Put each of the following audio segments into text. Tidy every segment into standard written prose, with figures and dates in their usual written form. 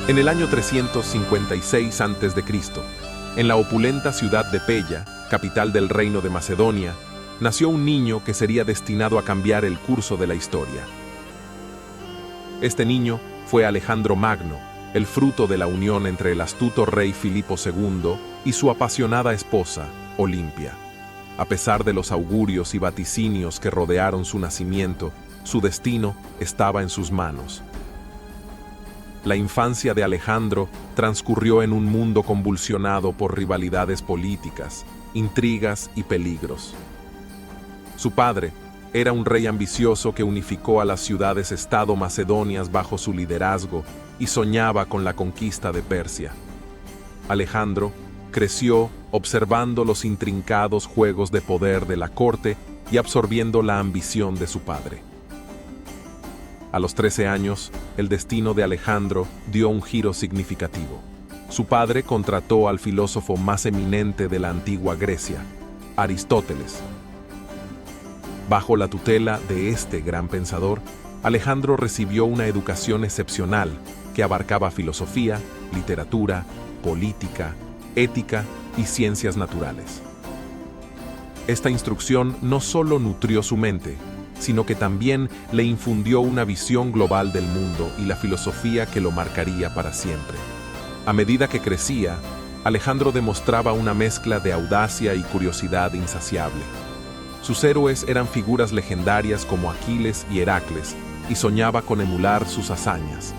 En el año 356 a.C., en la opulenta ciudad de Pella, capital del reino de Macedonia, nació un niño que sería destinado a cambiar el curso de la historia. Este niño fue Alejandro Magno, el fruto de la unión entre el astuto rey Filipo II y su apasionada esposa, Olimpia. A pesar de los augurios y vaticinios que rodearon su nacimiento, su destino estaba en sus manos. La infancia de Alejandro transcurrió en un mundo convulsionado por rivalidades políticas, intrigas y peligros. Su padre era un rey ambicioso que unificó a las ciudades-estado macedonias bajo su liderazgo y soñaba con la conquista de Persia. Alejandro creció observando los intrincados juegos de poder de la corte y absorbiendo la ambición de su padre. A los 13 años, el destino de Alejandro dio un giro significativo. Su padre contrató al filósofo más eminente de la antigua Grecia, Aristóteles. Bajo la tutela de este gran pensador, Alejandro recibió una educación excepcional que abarcaba filosofía, literatura, política, ética y ciencias naturales. Esta instrucción no solo nutrió su mente, sino que también le infundió una visión global del mundo y la filosofía que lo marcaría para siempre. A medida que crecía, Alejandro demostraba una mezcla de audacia y curiosidad insaciable. Sus héroes eran figuras legendarias como Aquiles y Heracles, y soñaba con emular sus hazañas.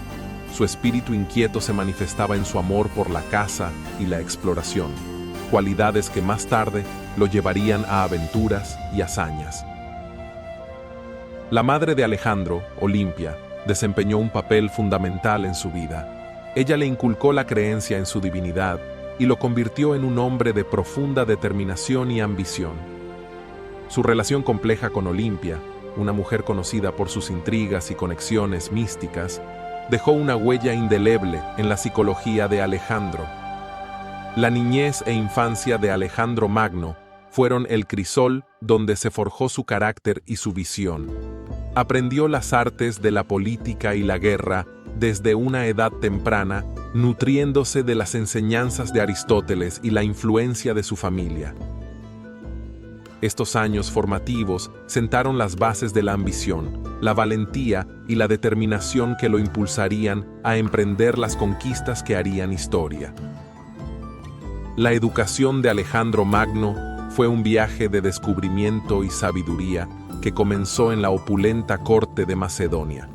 Su espíritu inquieto se manifestaba en su amor por la caza y la exploración, cualidades que más tarde lo llevarían a aventuras y hazañas. La madre de Alejandro, Olimpia, desempeñó un papel fundamental en su vida. Ella le inculcó la creencia en su divinidad y lo convirtió en un hombre de profunda determinación y ambición. Su relación compleja con Olimpia, una mujer conocida por sus intrigas y conexiones místicas, dejó una huella indeleble en la psicología de Alejandro. La niñez e infancia de Alejandro Magno fueron el crisol donde se forjó su carácter y su visión. Aprendió las artes de la política y la guerra desde una edad temprana, nutriéndose de las enseñanzas de Aristóteles y la influencia de su familia. Estos años formativos sentaron las bases de la ambición, la valentía y la determinación que lo impulsarían a emprender las conquistas que harían historia. La educación de Alejandro Magno fue un viaje de descubrimiento y sabiduría que comenzó en la opulenta corte de Macedonia.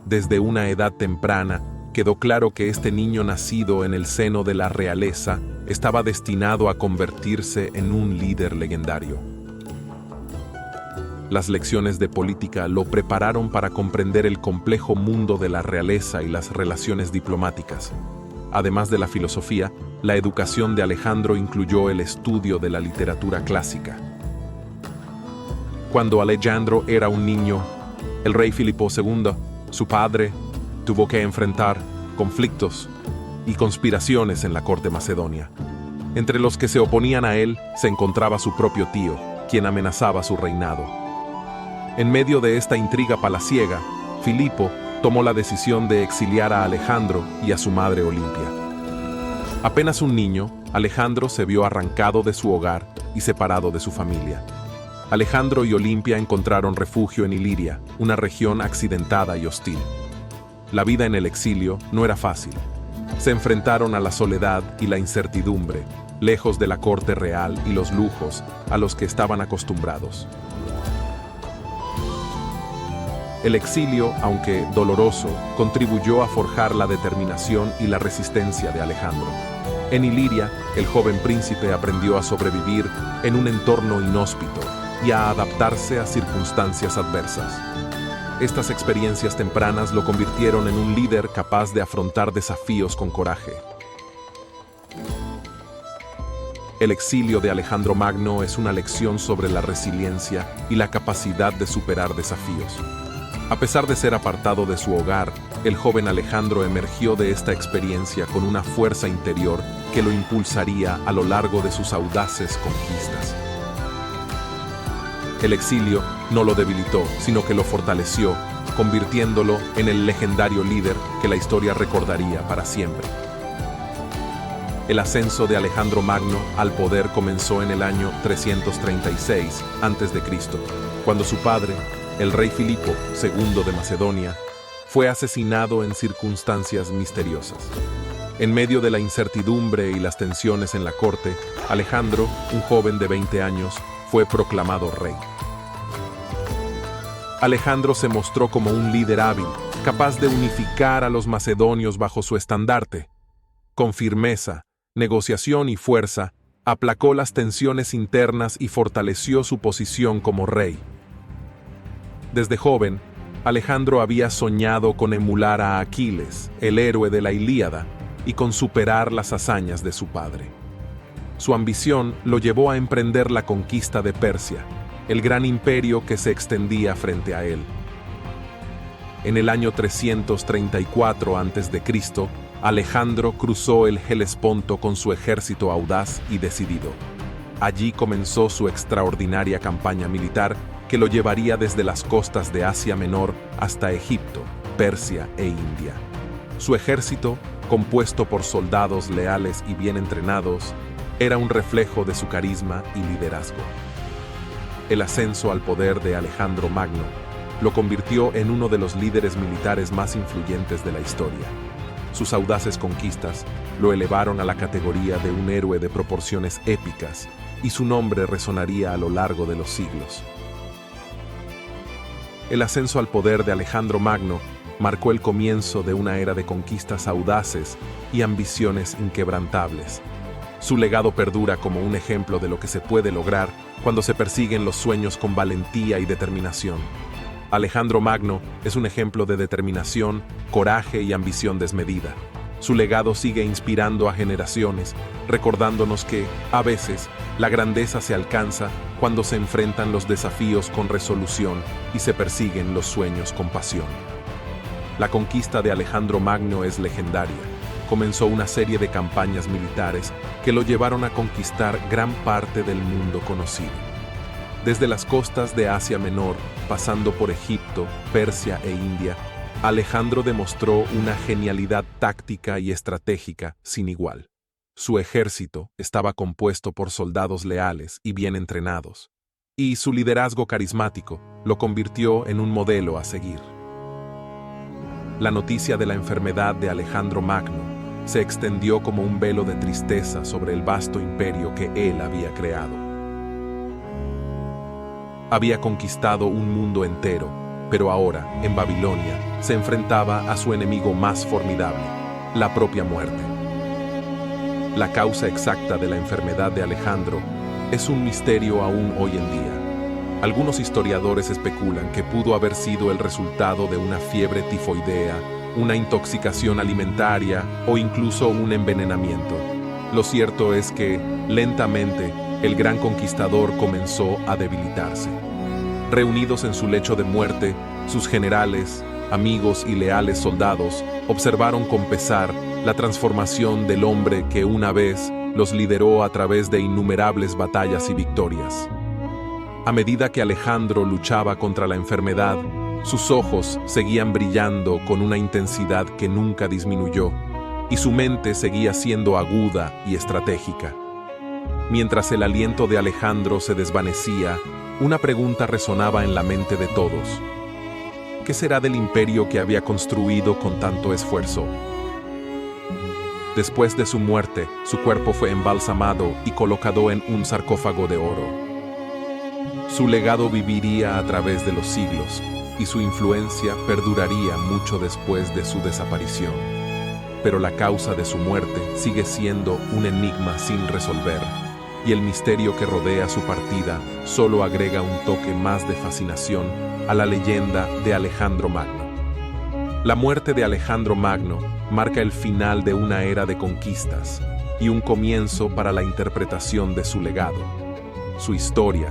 Desde una edad temprana, quedó claro que este niño nacido en el seno de la realeza estaba destinado a convertirse en un líder legendario. Las lecciones de política lo prepararon para comprender el complejo mundo de la realeza y las relaciones diplomáticas. Además de la filosofía, la educación de Alejandro incluyó el estudio de la literatura clásica. Cuando Alejandro era un niño, el rey Filipo II, su padre, tuvo que enfrentar conflictos y conspiraciones en la corte macedonia. Entre los que se oponían a él se encontraba su propio tío, quien amenazaba su reinado. En medio de esta intriga palaciega, Filipo tomó la decisión de exiliar a Alejandro y a su madre Olimpia. Apenas un niño, Alejandro se vio arrancado de su hogar y separado de su familia. Alejandro y Olimpia encontraron refugio en Iliria, una región accidentada y hostil. La vida en el exilio no era fácil. Se enfrentaron a la soledad y la incertidumbre, lejos de la corte real y los lujos a los que estaban acostumbrados. El exilio, aunque doloroso, contribuyó a forjar la determinación y la resistencia de Alejandro. En Iliria, el joven príncipe aprendió a sobrevivir en un entorno inhóspito y a adaptarse a circunstancias adversas. Estas experiencias tempranas lo convirtieron en un líder capaz de afrontar desafíos con coraje. El exilio de Alejandro Magno es una lección sobre la resiliencia y la capacidad de superar desafíos. A pesar de ser apartado de su hogar, el joven Alejandro emergió de esta experiencia con una fuerza interior que lo impulsaría a lo largo de sus audaces conquistas. El exilio no lo debilitó, sino que lo fortaleció, convirtiéndolo en el legendario líder que la historia recordaría para siempre. El ascenso de Alejandro Magno al poder comenzó en el año 336 a.C., cuando su padre, el rey Filipo II de Macedonia, fue asesinado en circunstancias misteriosas. En medio de la incertidumbre y las tensiones en la corte, Alejandro, un joven de 20 años, fue proclamado rey. Alejandro se mostró como un líder hábil, capaz de unificar a los macedonios bajo su estandarte. Con firmeza, negociación y fuerza, aplacó las tensiones internas y fortaleció su posición como rey. Desde joven, Alejandro había soñado con emular a Aquiles, el héroe de la Ilíada, y con superar las hazañas de su padre. Su ambición lo llevó a emprender la conquista de Persia, el gran imperio que se extendía frente a él. En el año 334 a.C., Alejandro cruzó el Helesponto con su ejército audaz y decidido. Allí comenzó su extraordinaria campaña militar que lo llevaría desde las costas de Asia Menor hasta Egipto, Persia e India. Su ejército, compuesto por soldados leales y bien entrenados, era un reflejo de su carisma y liderazgo. El ascenso al poder de Alejandro Magno lo convirtió en uno de los líderes militares más influyentes de la historia. Sus audaces conquistas lo elevaron a la categoría de un héroe de proporciones épicas, y su nombre resonaría a lo largo de los siglos. El ascenso al poder de Alejandro Magno marcó el comienzo de una era de conquistas audaces y ambiciones inquebrantables. Su legado perdura como un ejemplo de lo que se puede lograr cuando se persiguen los sueños con valentía y determinación. Alejandro Magno es un ejemplo de determinación, coraje y ambición desmedida. Su legado sigue inspirando a generaciones, recordándonos que, a veces, la grandeza se alcanza cuando se enfrentan los desafíos con resolución y se persiguen los sueños con pasión. La conquista de Alejandro Magno es legendaria. Comenzó una serie de campañas militares que lo llevaron a conquistar gran parte del mundo conocido. Desde las costas de Asia Menor, pasando por Egipto, Persia e India, Alejandro demostró una genialidad táctica y estratégica sin igual. Su ejército estaba compuesto por soldados leales y bien entrenados, y su liderazgo carismático lo convirtió en un modelo a seguir. La noticia de la enfermedad de Alejandro Magno se extendió como un velo de tristeza sobre el vasto imperio que él había creado. Había conquistado un mundo entero, pero ahora, en Babilonia, se enfrentaba a su enemigo más formidable, la propia muerte. La causa exacta de la enfermedad de Alejandro es un misterio aún hoy en día. Algunos historiadores especulan que pudo haber sido el resultado de una fiebre tifoidea, una intoxicación alimentaria o incluso un envenenamiento. Lo cierto es que, lentamente, el gran conquistador comenzó a debilitarse. Reunidos en su lecho de muerte, sus generales, amigos y leales soldados observaron con pesar la transformación del hombre que una vez los lideró a través de innumerables batallas y victorias. A medida que Alejandro luchaba contra la enfermedad, sus ojos seguían brillando con una intensidad que nunca disminuyó, y su mente seguía siendo aguda y estratégica. Mientras el aliento de Alejandro se desvanecía, una pregunta resonaba en la mente de todos. ¿Qué será del imperio que había construido con tanto esfuerzo? Después de su muerte, su cuerpo fue embalsamado y colocado en un sarcófago de oro. Su legado viviría a través de los siglos, y su influencia perduraría mucho después de su desaparición. Pero la causa de su muerte sigue siendo un enigma sin resolver, y el misterio que rodea su partida solo agrega un toque más de fascinación a la leyenda de Alejandro Magno. La muerte de Alejandro Magno marca el final de una era de conquistas y un comienzo para la interpretación de su legado. Su historia,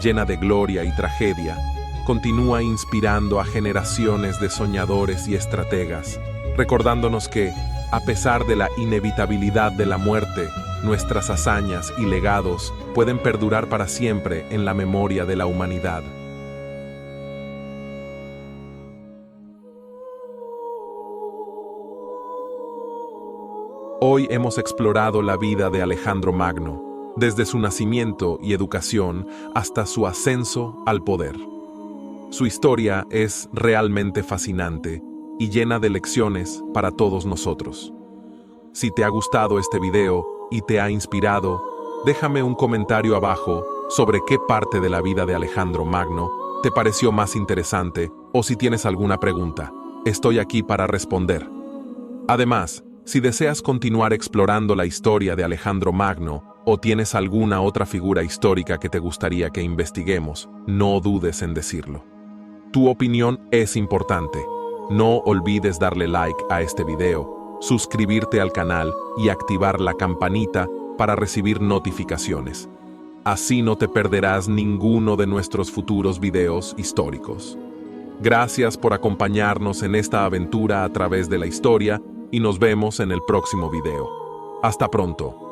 llena de gloria y tragedia, continúa inspirando a generaciones de soñadores y estrategas, recordándonos que, a pesar de la inevitabilidad de la muerte, nuestras hazañas y legados pueden perdurar para siempre en la memoria de la humanidad. Hoy hemos explorado la vida de Alejandro Magno, desde su nacimiento y educación hasta su ascenso al poder. Su historia es realmente fascinante y llena de lecciones para todos nosotros. Si te ha gustado este video y te ha inspirado, déjame un comentario abajo sobre qué parte de la vida de Alejandro Magno te pareció más interesante o si tienes alguna pregunta. Estoy aquí para responder. Además, si deseas continuar explorando la historia de Alejandro Magno o tienes alguna otra figura histórica que te gustaría que investiguemos, no dudes en decirlo. Tu opinión es importante. No olvides darle like a este video, suscribirte al canal y activar la campanita para recibir notificaciones. Así no te perderás ninguno de nuestros futuros videos históricos. Gracias por acompañarnos en esta aventura a través de la historia y nos vemos en el próximo video. Hasta pronto.